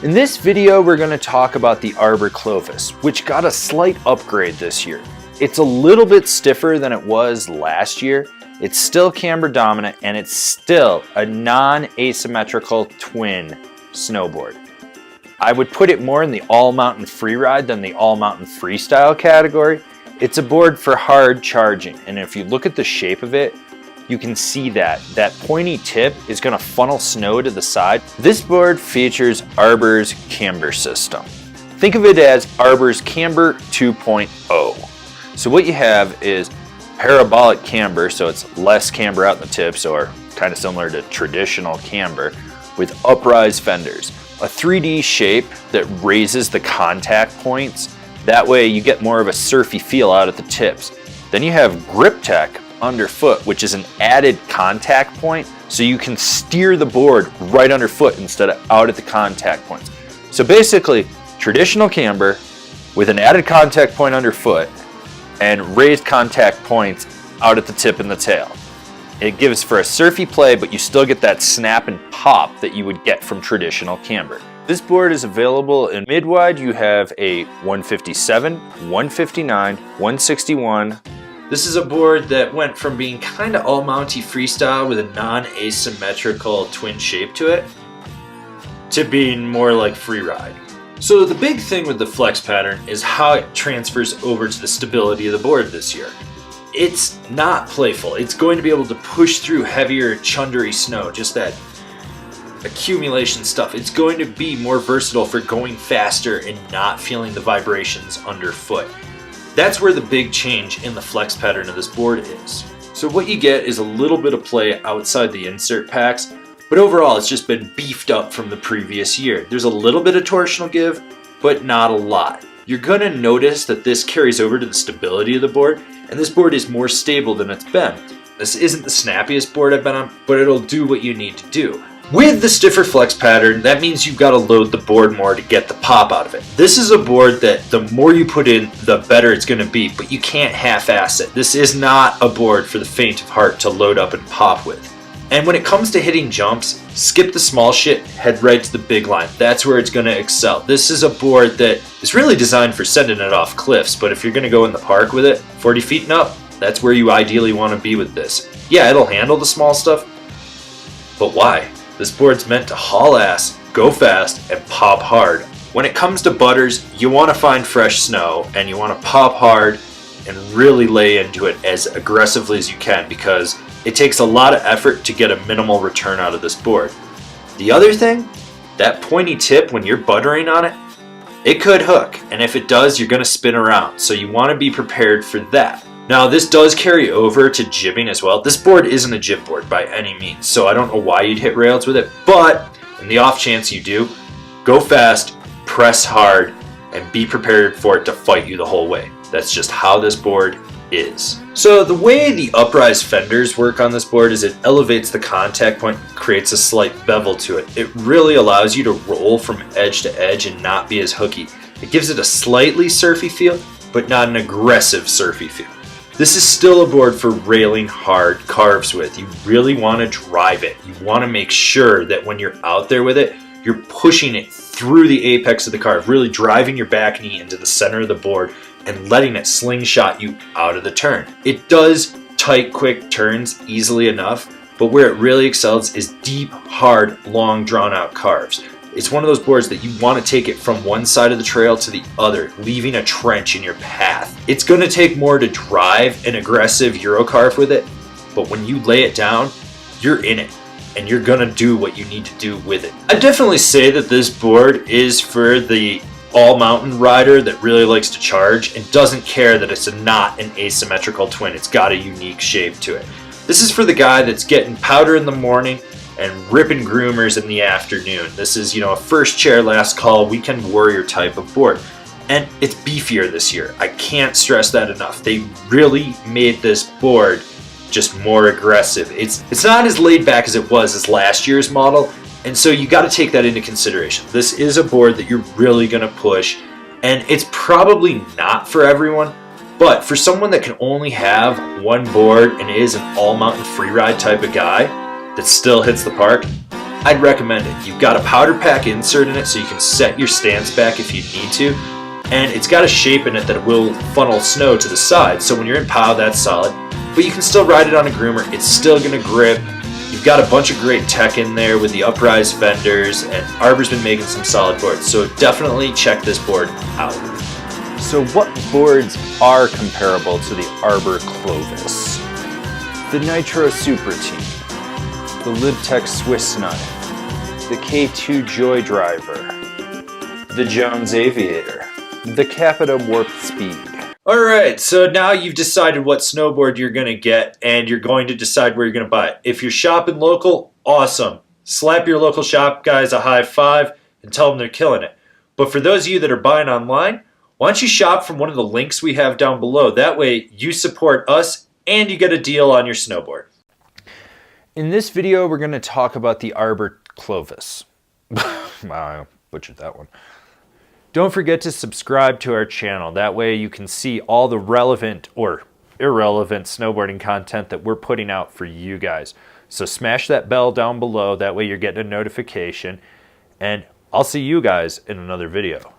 In this video, we're going to talk about the Arbor Clovis, which got a slight upgrade this year. It's a little bit stiffer than it was last year. It's still camber dominant, and it's still a non-asymmetrical twin snowboard. I would put it more in the all-mountain freeride than the all-mountain freestyle category. It's a board for hard charging, and if you look at the shape of it, you can see that pointy tip is going to funnel snow to the side. This board features Arbor's Camber System. Think of it as Arbor's Camber 2.0. So what you have is parabolic camber, so it's less camber out in the tips, or kind of similar to traditional camber, with uprise fenders. A 3D shape that raises the contact points. That way you get more of a surfy feel out at the tips. Then you have grip tech underfoot, which is an added contact point, so you can steer the board right underfoot instead of out at the contact points. So basically, traditional camber with an added contact point underfoot and raised contact points out at the tip and the tail. It gives for a surfy play, but you still get that snap and pop that you would get from traditional camber. This board is available in mid-wide. You have a 157, 159, 161. This is a board that went from being kind of all-mounty freestyle with a non-asymmetrical twin shape to it, to being more like freeride. So the big thing with the flex pattern is how it transfers over to the stability of the board this year. It's not playful. It's going to be able to push through heavier, chundery snow, just that accumulation stuff. It's going to be more versatile for going faster and not feeling the vibrations underfoot. That's where the big change in the flex pattern of this board is. So what you get is a little bit of play outside the insert packs, but overall it's just been beefed up from the previous year. There's a little bit of torsional give, but not a lot. You're going to notice that this carries over to the stability of the board, and this board is more stable than it's been. This isn't the snappiest board I've been on, but it'll do what you need to do. With the stiffer flex pattern, that means you've got to load the board more to get the pop out of it. This is a board that the more you put in, the better it's going to be, but you can't half-ass it. This is not a board for the faint of heart to load up and pop with. And when it comes to hitting jumps, skip the small shit, head right to the big line. That's where it's going to excel. This is a board that is really designed for sending it off cliffs, but if you're going to go in the park with it, 40 feet and up, that's where you ideally want to be with this. Yeah, it'll handle the small stuff, but why? This board's meant to haul ass, go fast, and pop hard. When it comes to butters, you want to find fresh snow, and you want to pop hard and really lay into it as aggressively as you can, because it takes a lot of effort to get a minimal return out of this board. The other thing, that pointy tip when you're buttering on it, it could hook, and if it does, you're going to spin around, so you want to be prepared for that. Now, this does carry over to jibbing as well. This board isn't a jib board by any means, so I don't know why you'd hit rails with it, but in the off chance you do, go fast, press hard, and be prepared for it to fight you the whole way. That's just how this board is. So the way the uprise fenders work on this board is it elevates the contact point, creates a slight bevel to it. It really allows you to roll from edge to edge and not be as hooky. It gives it a slightly surfy feel, but not an aggressive surfy feel. This is still a board for railing hard carves with. You really want to drive it. You want to make sure that when you're out there with it, you're pushing it through the apex of the carve, really driving your back knee into the center of the board and letting it slingshot you out of the turn. It does tight, quick turns easily enough, but where it really excels is deep, hard, long, drawn-out carves. It's one of those boards that you want to take it from one side of the trail to the other, leaving a trench in your path. It's going to take more to drive an aggressive Euro carve with it, but when you lay it down, you're in it, and you're going to do what you need to do with it. I'd definitely say that this board is for the all-mountain rider that really likes to charge and doesn't care that it's not an asymmetrical twin. It's got a unique shape to it. This is for the guy that's getting powder in the morning and ripping groomers in the afternoon. This is, a first chair, last call, weekend warrior type of board. And it's beefier this year. I can't stress that enough. They really made this board just more aggressive. It's not as laid back as it was as last year's model, and so you got to take that into consideration. This is a board that you're really going to push, and it's probably not for everyone, but for someone that can only have one board and is an all-mountain freeride type of guy that still hits the park, I'd recommend it. You've got a powder pack insert in it so you can set your stance back if you need to, and it's got a shape in it that will funnel snow to the side, so when you're in POW, that's solid, but you can still ride it on a groomer. It's still going to grip. You've got a bunch of great tech in there with the uprise fenders, and Arbor's been making some solid boards, so definitely check this board out. So what boards are comparable to the Arbor Clovis? The Nitro Super Team, the LibTech Swiss Knife, the K2 Joy Driver, the Jones Aviator, the Capita Warp Speed. Alright, so now you've decided what snowboard you're going to get, and you're going to decide where you're going to buy it. If you're shopping local, awesome. Slap your local shop guys a high five and tell them they're killing it. But for those of you that are buying online, why don't you shop from one of the links we have down below? That way you support us and you get a deal on your snowboard. In this video, we're going to talk about the Arbor Clovis. I butchered that one. Don't forget to subscribe to our channel. That way you can see all the relevant or irrelevant snowboarding content that we're putting out for you guys. So smash that bell down below. That way you're getting a notification. And I'll see you guys in another video.